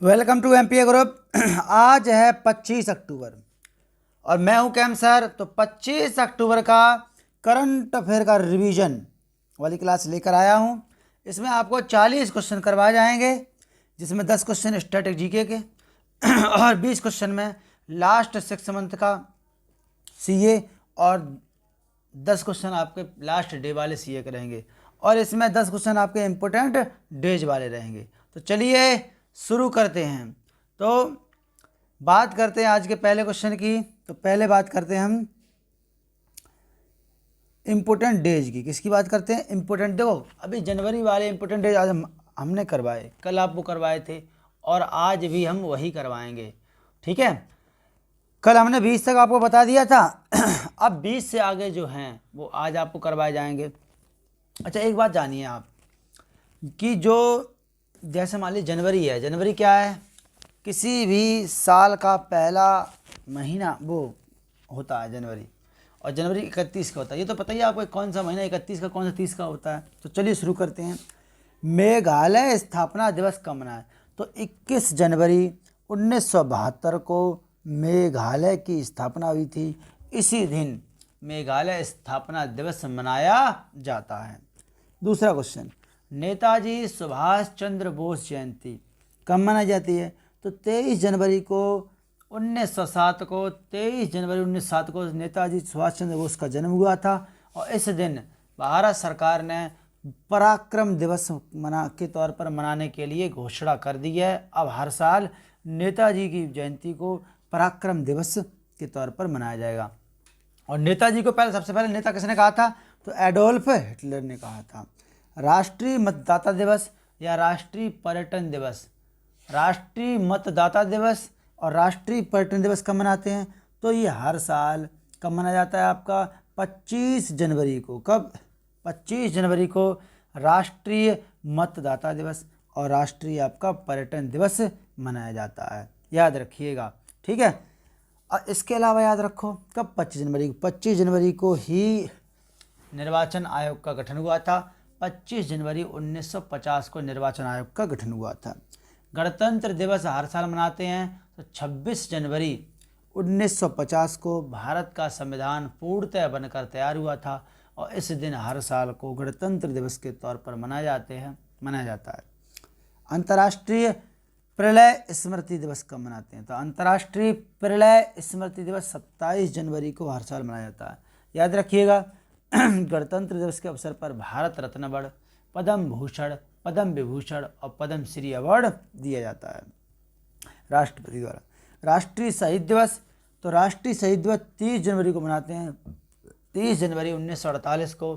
Welcome to MPa group. आज है 25 अक्टूबर और मैं हूं कैम सर। तो 25 अक्टूबर का करंट अफेयर का रिवीजन वाली क्लास लेकर आया हूं। इसमें आपको 40 क्वेश्चन करवाए जाएंगे, जिसमें 10 क्वेश्चन स्टैटिक जीके के और 20 क्वेश्चन में लास्ट 6 मंथ का सीए और 10 क्वेश्चन आपके लास्ट डे वाले सीए के रहेंगे और इसमें 10 क्वेश्चन आपके इम्पोर्टेंट डेज वाले रहेंगे। तो चलिए शुरू करते हैं। तो बात करते हैं आज के पहले क्वेश्चन की। तो पहले बात करते हैं हम इम्पोर्टेंट डेज की। किसकी बात करते हैं? इम्पोर्टेंट। देखो अभी जनवरी वाले इम्पोर्टेंट डेज आज हमने करवाए, कल आप वो करवाए थे और आज भी हम वही करवाएंगे। ठीक है, कल हमने 20 तक आपको बता दिया था। अब 20 से आगे जो हैं वो आज आपको करवाए जाएंगे। अच्छा, एक बात जानिए आप कि जो जैसे मान लीजिए जनवरी है, जनवरी क्या है? किसी भी साल का पहला महीना वो होता है जनवरी, और जनवरी 31 का होता है। ये तो पता ही है आपको कौन सा महीना 31 का, कौन सा 30 का होता है। तो चलिए शुरू करते हैं। मेघालय स्थापना दिवस कब मनाया? तो 21 जनवरी 1972 को मेघालय की स्थापना हुई थी। इसी दिन मेघालय स्थापना दिवस मनाया जाता है। दूसरा क्वेश्चन, नेताजी सुभाष चंद्र बोस जयंती कब मनाई जाती है? तो 23 जनवरी को 1907 को 23 जनवरी 1907 को नेताजी सुभाष चंद्र बोस का जन्म हुआ था और इस दिन भारत सरकार ने पराक्रम दिवस के तौर पर मनाने के लिए घोषणा कर दी है। अब हर साल नेताजी की जयंती को पराक्रम दिवस के तौर पर मनाया जाएगा। और नेताजी को सबसे पहले नेता किसने कहा था? तो एडोल्फ हिटलर ने कहा था। राष्ट्रीय मतदाता दिवस या राष्ट्रीय पर्यटन दिवस? राष्ट्रीय मतदाता दिवस और राष्ट्रीय पर्यटन दिवस कब मनाते हैं? तो ये हर साल कब मनाया जाता है आपका? 25 जनवरी को। कब? 25 जनवरी को राष्ट्रीय मतदाता दिवस और राष्ट्रीय आपका पर्यटन दिवस मनाया जाता है, याद रखिएगा। ठीक है, और इसके अलावा याद रखो कब 25 जनवरी को? 25 जनवरी को ही निर्वाचन आयोग का गठन हुआ था। 25 जनवरी 1950 को निर्वाचन आयोग का गठन हुआ था। गणतंत्र दिवस हर साल मनाते हैं। तो 26 जनवरी 1950 को भारत का संविधान पूर्णतः बनकर तैयार हुआ था और इस दिन हर साल को गणतंत्र दिवस के तौर पर मनाया जाता है। अंतर्राष्ट्रीय प्रलय स्मृति दिवस कब मनाते हैं? तो अंतर्राष्ट्रीय प्रलय स्मृति दिवस 27 जनवरी को हर साल मनाया जाता है, याद रखिएगा। गणतंत्र दिवस के अवसर पर भारत रत्न अवार्ड, पद्म भूषण, पद्म विभूषण और पद्म श्री अवार्ड दिया जाता है राष्ट्रपति द्वारा। राष्ट्रीय शहीद दिवस? तो राष्ट्रीय शहीद दिवस 30 जनवरी को मनाते हैं। 30 जनवरी 1948 को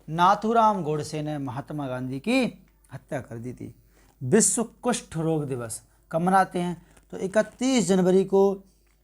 नाथूराम गोडसे ने महात्मा गांधी की हत्या कर दी थी। विश्व कुष्ठ रोग दिवस कब मनाते हैं? तो 31 जनवरी को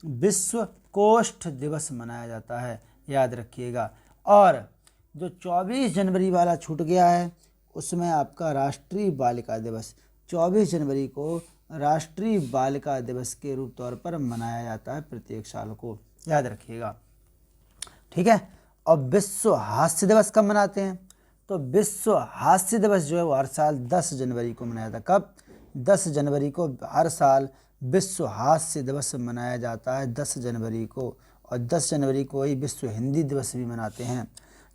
विश्व कोष्ठ दिवस मनाया जाता है, याद रखिएगा। और जो 24 जनवरी वाला छूट गया है उसमें आपका राष्ट्रीय बालिका दिवस 24 जनवरी को राष्ट्रीय बालिका दिवस के रूप तौर पर मनाया जाता है प्रत्येक साल को, याद रखिएगा। ठीक है, और विश्व हास्य दिवस कब मनाते हैं? तो विश्व हास्य दिवस जो है वो हर साल 10 जनवरी को मनाया जाता है। कब? 10 जनवरी को हर साल विश्व हास्य दिवस मनाया जाता है, 10 जनवरी को। और 10 जनवरी को ही विश्व हिंदी दिवस भी मनाते हैं,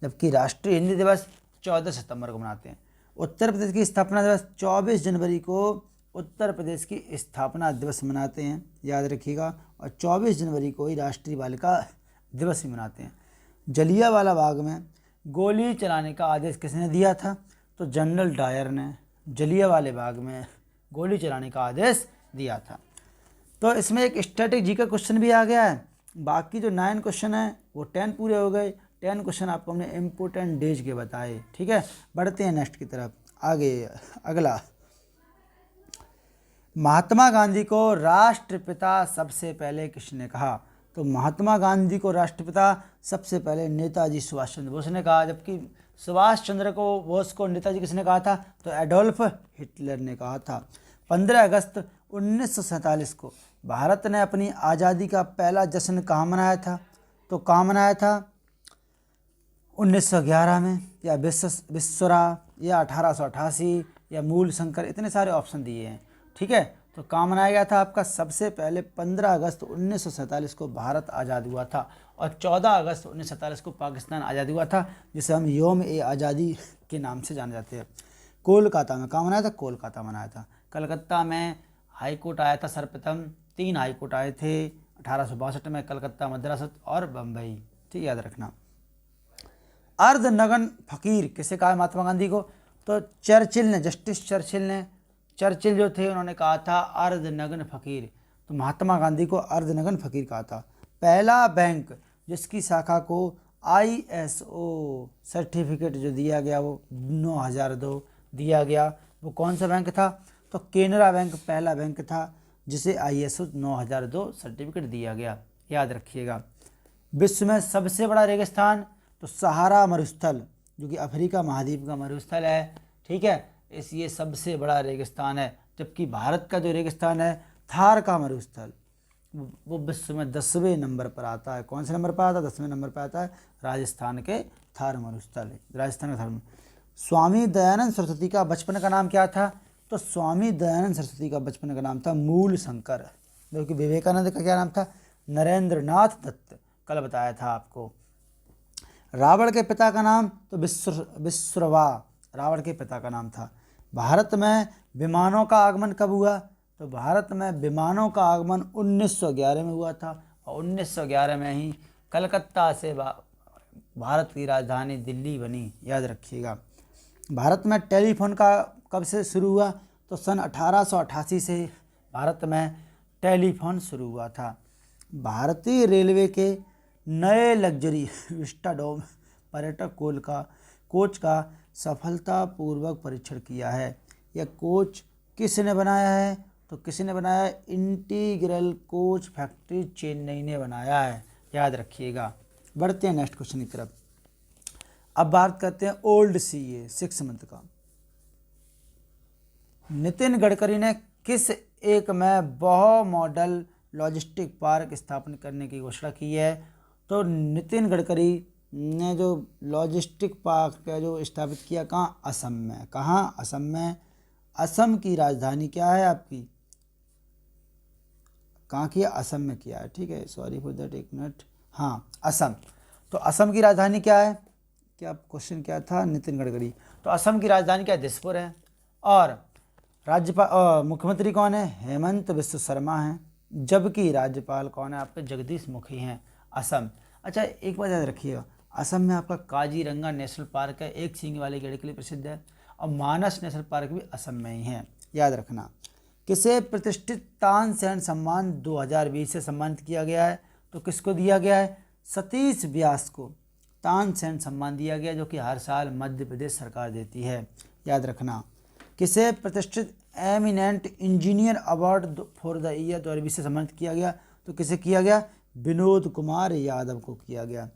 जबकि राष्ट्रीय हिंदी दिवस 14 सितंबर को मनाते हैं। उत्तर प्रदेश की स्थापना दिवस 24 जनवरी को उत्तर प्रदेश की स्थापना दिवस मनाते हैं, याद रखिएगा। और 24 जनवरी को ही राष्ट्रीय बालिका दिवस भी मनाते हैं। जलियांवाला बाग में गोली चलाने का आदेश किसने दिया था? तो जनरल डायर ने जलियांवाले बाग में गोली चलाने का आदेश दिया था। तो इसमें एक स्टैटिक जी का क्वेश्चन भी आ गया है। बाकी जो 9 क्वेश्चन है वो 10 पूरे हो गए। 10 क्वेश्चन आपको हमने इम्पोर्टेंट डेज के बताए। ठीक है, बढ़ते हैं नेक्स्ट की तरफ। आगे अगला, महात्मा गांधी को राष्ट्रपिता सबसे पहले किसने कहा? तो महात्मा गांधी को राष्ट्रपिता सबसे पहले नेताजी सुभाष चंद्र बोस ने कहा, जबकि सुभाष चंद्र को बोस को नेताजी किसने कहा था? तो एडोल्फ हिटलर ने कहा था। 15 अगस्त 1947 को भारत ने अपनी आज़ादी का पहला जश्न कहाँ मनाया था? तो कहाँ मनाया था? 1911 में, या विश्वरा, या 1888, या मूल शंकर, इतने सारे ऑप्शन दिए हैं। ठीक है, तो कहाँ मनाया गया था आपका? सबसे पहले 15 अगस्त 1947 को भारत आज़ाद हुआ था और 14 अगस्त 1947 को पाकिस्तान आज़ाद हुआ था, जिसे हम योम-ए-आज़ादी के नाम से जाने जाते हैं। कोलकाता में कहाँ मनाया था? कोलकाता मनाया था। कलकत्ता में हाई कोर्ट आया था सर्वप्रथम, 3 हाई कोर्ट आए थे 1862 में, कलकत्ता, मद्रास और बम्बई। ठीक, याद रखना। अर्धनग्न फकीर किसे कहा महात्मा गांधी को? तो चर्चिल ने, जस्टिस चर्चिल जो थे उन्होंने कहा था अर्धनग्न फकीर। तो महात्मा गांधी को अर्धनग्न फकीर कहा था। पहला बैंक जिसकी शाखा को ISO सर्टिफिकेट जो दिया गया वो 9002 दिया गया, वो कौन सा बैंक था? तो केनरा बैंक पहला बैंक था जिसे ISO 9002 सर्टिफिकेट दिया गया, याद रखिएगा। विश्व में सबसे बड़ा रेगिस्तान, तो सहारा मरुस्थल जो कि अफ्रीका महाद्वीप का मरुस्थल है, ठीक है, ये सबसे बड़ा रेगिस्तान है। जबकि भारत का जो रेगिस्तान है थार का मरुस्थल, वो विश्व में 10वें नंबर पर आता है। कौन से नंबर पर आता है? 10वें नंबर पर आता है, राजस्थान के थार मरुस्थल, राजस्थान का थार। स्वामी दयानंद सरस्वती का बचपन का नाम क्या था? तो स्वामी दयानंद सरस्वती का बचपन का नाम था मूल शंकर। जबकि विवेकानंद का क्या नाम था? नरेंद्र नाथ दत्त, कल बताया था आपको। रावण के पिता का नाम? तो विश्रवा रावण के पिता का नाम था। भारत में विमानों का आगमन कब हुआ? तो भारत में विमानों का आगमन 1911 में हुआ था और 1911 में ही कलकत्ता से भारत की राजधानी दिल्ली बनी, याद रखिएगा। भारत में टेलीफोन का कब से शुरू हुआ? तो सन 1888 से भारत में टेलीफोन शुरू हुआ था। भारतीय रेलवे के नए लग्जरी विस्टाडोम पर्यटक कोच का सफलतापूर्वक परीक्षण किया है। यह कोच किसने बनाया है? तो किसने बनाया है? इंटीग्रल कोच फैक्ट्री चेन्नई ने बनाया है, याद रखिएगा। बढ़ते हैं नेक्स्ट क्वेश्चन की तरफ। अब बात करते हैं ओल्ड CA 6 मंथ का। नितिन गडकरी ने किस एक में बहु मॉडल लॉजिस्टिक पार्क स्थापना करने की घोषणा की है? तो नितिन गडकरी ने जो लॉजिस्टिक पार्क जो स्थापित किया, कहाँ? असम में। कहाँ? असम में। असम की राजधानी क्या है आपकी? कहाँ किया? असम में किया है, ठीक है, सॉरी फॉर दैट, एक मिनट। हाँ, असम। तो असम की राजधानी क्या है? क्या क्वेश्चन क्या था? नितिन गडकरी। तो असम की राजधानी क्या? दिसपुर है। और राज्यपाल मुख्यमंत्री कौन है? हेमंत बिस्व शर्मा हैं। जबकि राज्यपाल कौन है आपके? जगदीश मुखी हैं, असम। अच्छा, एक बात याद रखिएगा, असम में आपका काजीरंगा नेशनल पार्क है, एक सींग वाले गैंडे के लिए प्रसिद्ध है, और मानस नेशनल पार्क भी असम में ही है, याद रखना। किसे प्रतिष्ठित तानसेन सम्मान 2020 से सम्मानित किया गया है? तो किसको दिया गया है? सतीश व्यास को तानसेन सम्मान दिया गया, जो कि हर साल मध्य प्रदेश सरकार देती है, याद रखना। किसे प्रतिष्ठित eminent engineer award for the year 2020 से सम्मानित किया गया? तो किसे किया गया? विनोद कुमार यादव को किया गया।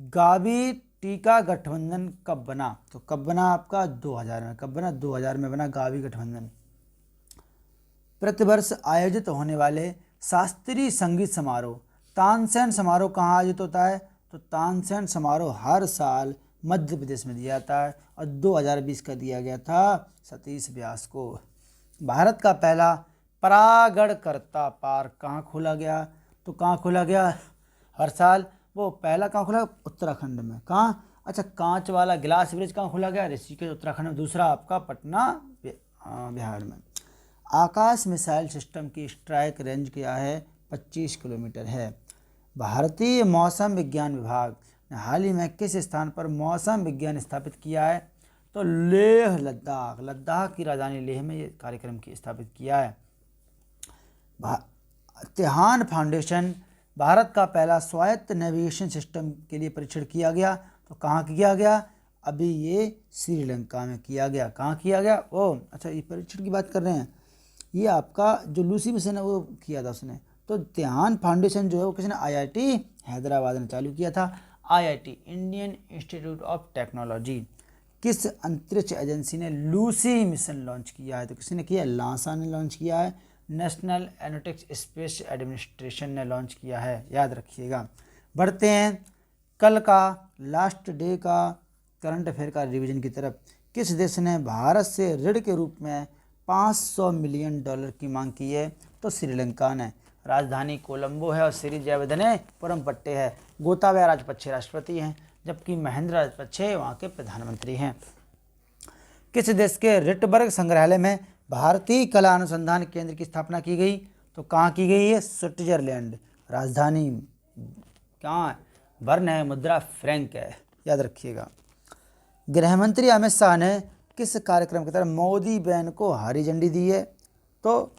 गावी टीका गठबंधन कब बना? तो कब बना आपका? 2000 में। कब बना? 2000 में बना गावी गठबंधन। प्रतिवर्ष आयोजित होने वाले शास्त्रीय संगीत समारोह तानसेन समारोह कहाँ आयोजित होता है? तो तानसेन समारोह हर साल मध्य प्रदेश में दिया जाता है और 2020 का दिया गया था सतीश व्यास को। भारत का पहला परागणकर्ता पार्क कहाँ खोला गया? तो कहाँ खोला गया हर साल? वो पहला कहाँ खोला? उत्तराखंड में। कहाँ? अच्छा, कांच वाला ग्लास ब्रिज कहाँ खोला गया? ऋषिकेश उत्तराखंड में। दूसरा आपका पटना बिहार में। आकाश मिसाइल सिस्टम की स्ट्राइक रेंज क्या है? 25 किलोमीटर है। भारतीय मौसम विज्ञान विभाग ने हाल ही में किस स्थान पर मौसम विज्ञान स्थापित किया है? तो लेह लद्दाख की राजधानी लेह में ये कार्यक्रम की स्थापित किया है। त्हान फाउंडेशन भारत का पहला स्वायत्त नेविगेशन सिस्टम के लिए परीक्षण किया गया, तो कहाँ किया गया? अभी ये श्रीलंका में किया गया। कहाँ किया गया? ओ अच्छा, ये परीक्षण की बात कर रहे हैं, ये आपका जो लूसी मिशन है वो किया था उसने। तो त्हान फाउंडेशन जो है वो किसी ने IIT हैदराबाद ने चालू किया था। IIT Indian institute of technology. किस अंतरिक्ष एजेंसी ने लूसी मिशन लॉन्च किया है? तो किसी ने किया? नासा ने लॉन्च किया है। नेशनल एरोनॉटिक्स स्पेस एडमिनिस्ट्रेशन ने लॉन्च किया है, याद रखिएगा। बढ़ते हैं कल का लास्ट डे का करंट अफेयर का रिवीजन की तरफ। किस देश ने भारत से ऋण के रूप में $500 मिलियन की मांग की है तो श्रीलंका ने। राजधानी कोलंबो है और श्री जयवर्धने पुरमपट्टे है। गोताबाया राजपक्षे राष्ट्रपति हैं, जबकि महेंद्र राजपक्षे वहाँ के प्रधानमंत्री हैं। किस देश के रिटबर्ग संग्रहालय में भारतीय कला अनुसंधान केंद्र की स्थापना की गई? तो कहाँ की गई है? स्विट्जरलैंड। राजधानी कहाँ है? बर्न है, मुद्रा फ्रैंक है, याद रखिएगा। गृहमंत्री अमित शाह ने किस कार्यक्रम के तहत मोदी बैन को हरी झंडी दी है? तो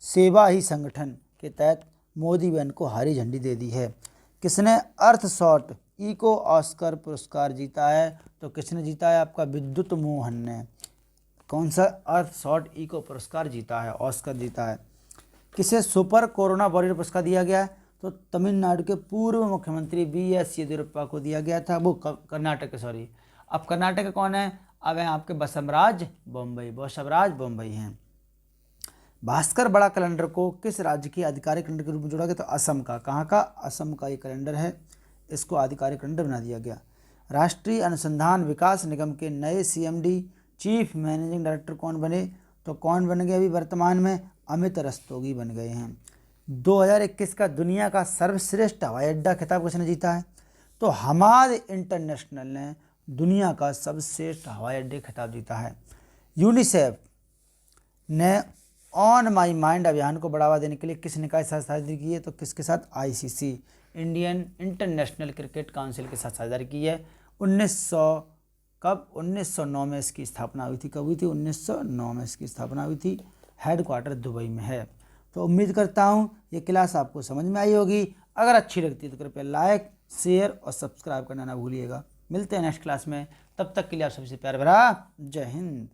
सेवा ही संगठन के तहत मोदी बैन को हरी झंडी दे दी है। किसने अर्थशॉट इको ऑस्कर पुरस्कार जीता है? तो किसने जीता है? आपका विद्युत मोहन ने। कौन सा अर्थशॉट इको पुरस्कार जीता है? ऑस्कर जीता है। किसे सुपर कोरोना वॉरियर पुरस्कार दिया गया है? तो तमिलनाडु के पूर्व मुख्यमंत्री BS येदियुरप्पा को दिया गया था। वो कर्नाटक सॉरी, अब कर्नाटक कौन है? अब हैं आपके बसवराज बोम्मई हैं। भास्कर बड़ा कैलेंडर को किस राज्य की आधिकारिक कैलेंडर के रूप में जोड़ा गया? तो असम का। कहाँ का? असम का ये कैलेंडर है, इसको आधिकारिक कैलेंडर बना दिया गया। राष्ट्रीय अनुसंधान विकास निगम के नए CMD चीफ मैनेजिंग डायरेक्टर कौन बने? तो कौन बन गए अभी वर्तमान में? अमित रस्तोगी बन गए हैं। 2021 का दुनिया का सर्वश्रेष्ठ हवाई अड्डा खिताब किसने जीता है? तो हमाद इंटरनेशनल ने दुनिया का सर्वश्रेष्ठ हवाई अड्डे खिताब जीता है। यूनिसेफ ने ऑन माई माइंड अभियान को बढ़ावा देने के लिए किस निकाय के साथ साझेदारी की है? तो किसके साथ? ICC Indian international cricket council के साथ साझेदारी की है। 1909 में इसकी स्थापना हुई थी। कब हुई थी? 1909 में इसकी स्थापना हुई थी। हेडक्वार्टर दुबई में है। तो उम्मीद करता हूँ ये क्लास आपको समझ में आई होगी। अगर अच्छी लगती है तो कृपया लाइक, शेयर और सब्सक्राइब करना ना भूलिएगा। मिलते हैं नेक्स्ट क्लास में, तब तक के लिए आप सबसे प्यार भरा जय हिंद।